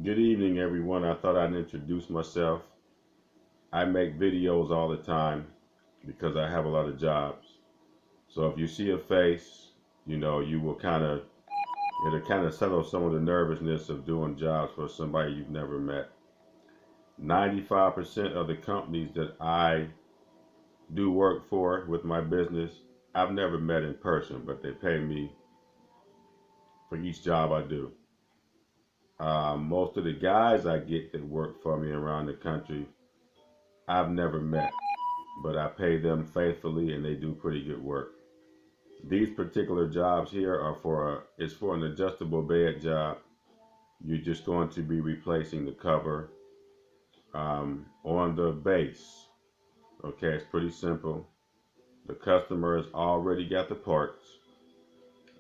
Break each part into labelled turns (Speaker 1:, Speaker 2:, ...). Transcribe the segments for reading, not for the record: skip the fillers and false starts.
Speaker 1: Good evening, everyone. I thought I'd introduce myself. I make videos all the time because I have a lot of jobs. So if you see a face, you will it'll kind of settle some of the nervousness of doing jobs for somebody you've never met. 95% of the companies that I do work for with my business, I've never met in person, but they pay me for each job I do. Most of the guys I get that work for me around the country, I've never met, but I pay them faithfully and they do pretty good work. These particular jobs here are it's for an adjustable bed job. You're just going to be replacing the cover on the base. Okay, it's pretty simple. The customer has already got the parts.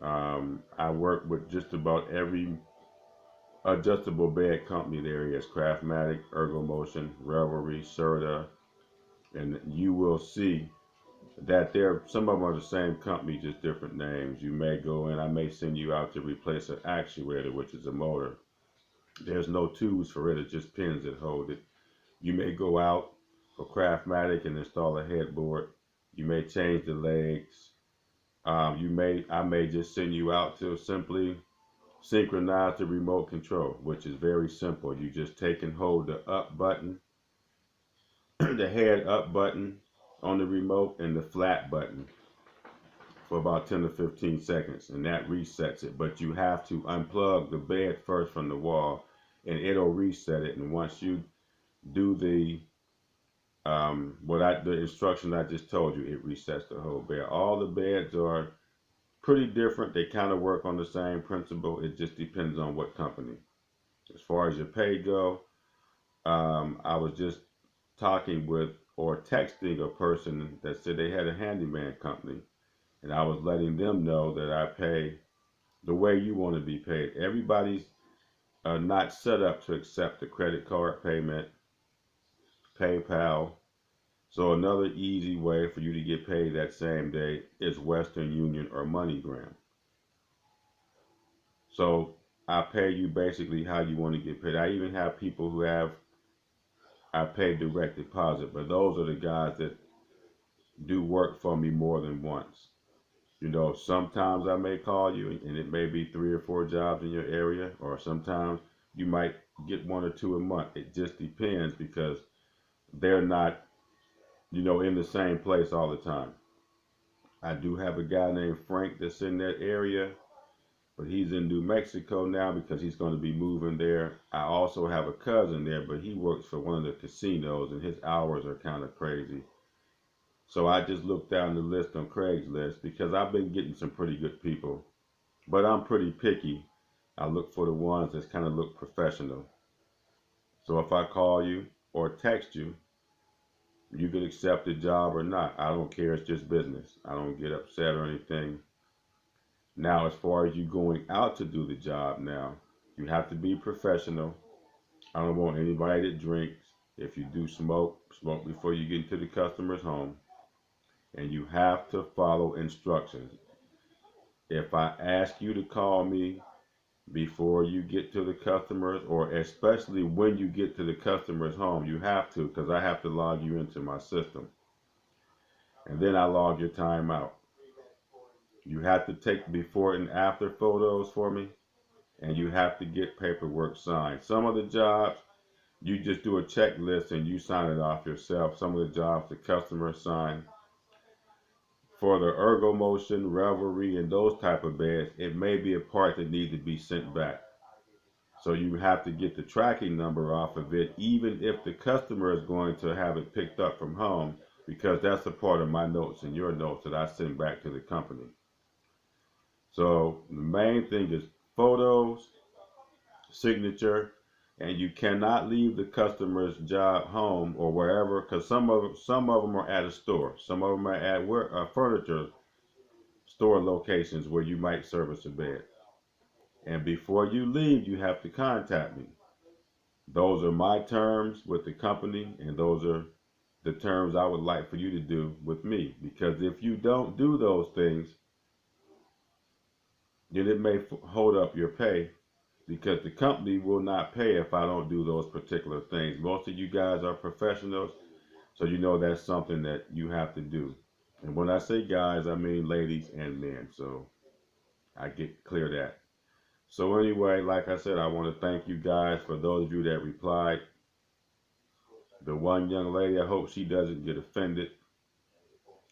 Speaker 1: I work with just about every adjustable bed company there is: Craftmatic, Ergomotion, Revelry, Serta, and you will see that some of them are the same company, just different names. You may go in, I may send you out to replace an actuator, which is a motor. There's no tubes for it, it's just pins that hold it. You may go out for Craftmatic and install a headboard. You may change the legs. I may just send you out to simply synchronize the remote control, which is very simple. You just take and hold the up button, the head up button on the remote, and the flat button for about 10 to 15 seconds, and that resets it. But you have to unplug the bed first from the wall, and it'll reset it. And once you do the instruction I just told you, it resets the whole bed. All the beds are pretty different. They kind of work on the same principle. It just depends on what company. As far as your pay go, I was just talking with or texting a person that said they had a handyman company, and I was letting them know that I pay the way you want to be paid. Everybody's not set up to accept the credit card payment, PayPal. So another easy way for you to get paid that same day is Western Union or MoneyGram. So I pay you basically how you want to get paid. I even have people I pay direct deposit, but those are the guys that do work for me more than once. Sometimes I may call you and it may be 3 or 4 jobs in your area, or sometimes you might get 1 or 2 a month. It just depends because they're not, in the same place all the time. I do have a guy named Frank that's in that area, but he's in New Mexico now because he's going to be moving there. I also have a cousin there, but he works for one of the casinos and his hours are kind of crazy. So I just looked down the list on Craigslist because I've been getting some pretty good people, but I'm pretty picky. I look for the ones that kind of look professional. So if I call you or text you, you can accept the job or not. I don't care. It's just business. I don't get upset or anything. Now, as far as you going out to do the job now, you have to be professional. I don't want anybody that drinks. If you do smoke, smoke before you get into the customer's home. And you have to follow instructions. If I ask you to call me before you get to the customers, or especially when you get to the customer's home, you have to, because I have to log you into my system. And then I log your time out. You have to take before and after photos for me, and you have to get paperwork signed. Some of the jobs, you just do a checklist and you sign it off yourself. Some of the jobs, the customer sign. For the Ergomotion, Revelry, and those type of beds, it may be a part that needs to be sent back. So you have to get the tracking number off of it, even if the customer is going to have it picked up from home, because that's a part of my notes and your notes that I send back to the company. So the main thing is photos, signature, and you cannot leave the customer's job home or wherever, because some of them are at a store, some of them are at furniture store locations where you might service a bed. And before you leave, you have to contact me. Those are my terms with the company, and those are the terms I would like for you to do with me. Because if you don't do those things, then it may hold up your pay because the company will not pay if I don't do those particular things. Most of you guys are professionals, so you know that's something that you have to do. And when I say guys, I mean ladies and men. So I get clear that. So anyway, like I said, I want to thank you guys for those of you that replied. The one young lady, I hope she doesn't get offended.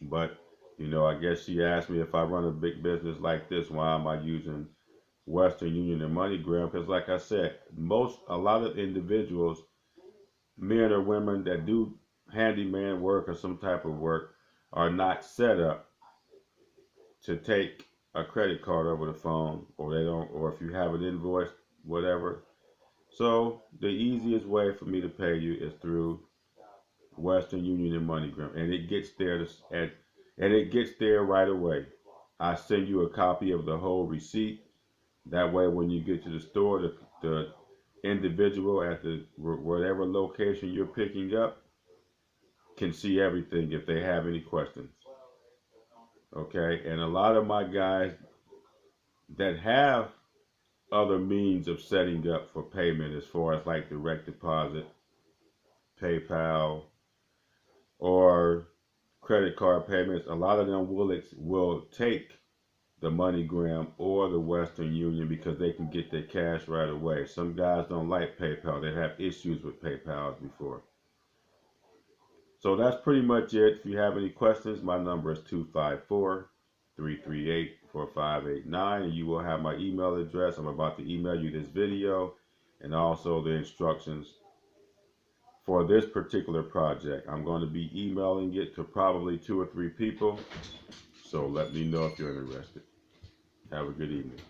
Speaker 1: But, you know, I guess she asked me if I run a big business like this, why am I using Western Union and MoneyGram? Because like I said, a lot of individuals, men or women that do handyman work or some type of work, are not set up to take a credit card over the phone, or they don't, or if you have an invoice, whatever. So the easiest way for me to pay you is through Western Union and MoneyGram, and it gets there and it gets there right away. I send you a copy of the whole receipt. That way, when you get to the store, the individual at the whatever location you're picking up can see everything if they have any questions. Okay, and a lot of my guys that have other means of setting up for payment, as far as like direct deposit, PayPal, or credit card payments, a lot of them will take the MoneyGram or the Western Union because they can get their cash right away. Some guys don't like PayPal. They have issues with PayPal before. So that's pretty much it. If you have any questions, my number is 254-338-4589, and you will have my email address. I'm about to email you this video and also the instructions for this particular project. I'm going to be emailing it to probably 2 or 3 people, so let me know if you're interested. Have a good evening.